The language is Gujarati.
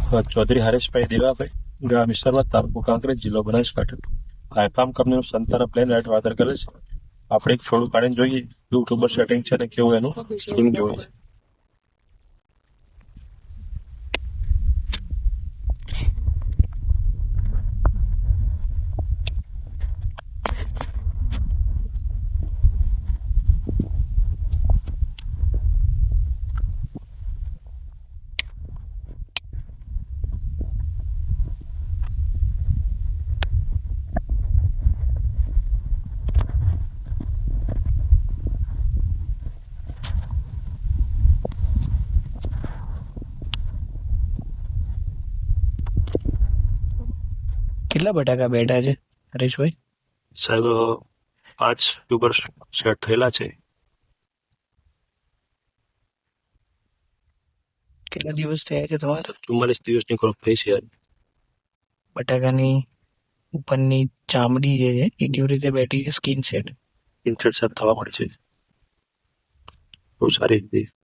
ચૌધરી હરેશભાઈ દેવાભાઈ, ગામ વિસ્તારમાં તાલુકો કાંકરેજ, જિલ્લો બનાસકાંઠા. આઈફાર્મ કંપનીનું સંતારા પ્લેન લાઇટ વાતર કરે છે. આપણે એક થોડું કાઢીને જોઈએ યુટ્યુબર સેટિંગ છે ને કેવું એનું સ્કીમ જોઈએ છે. કેટલા બટાકા બેઠા છે હરેશભાઈ? સાહેબ 5 ટ્યુબર સેટ થયેલા છે. કેટલા દિવસ થયા છે તમારે? 44 દિવસની ક્રોપ થઈ છે. બટાકાની ઉપરની ચામડી જે છે એ કેવી રીતે બેઠી છે? સ્કિન સેટ ઇન્ટરેસ્ટ થવા મળી છે બહુ સારી રીતે.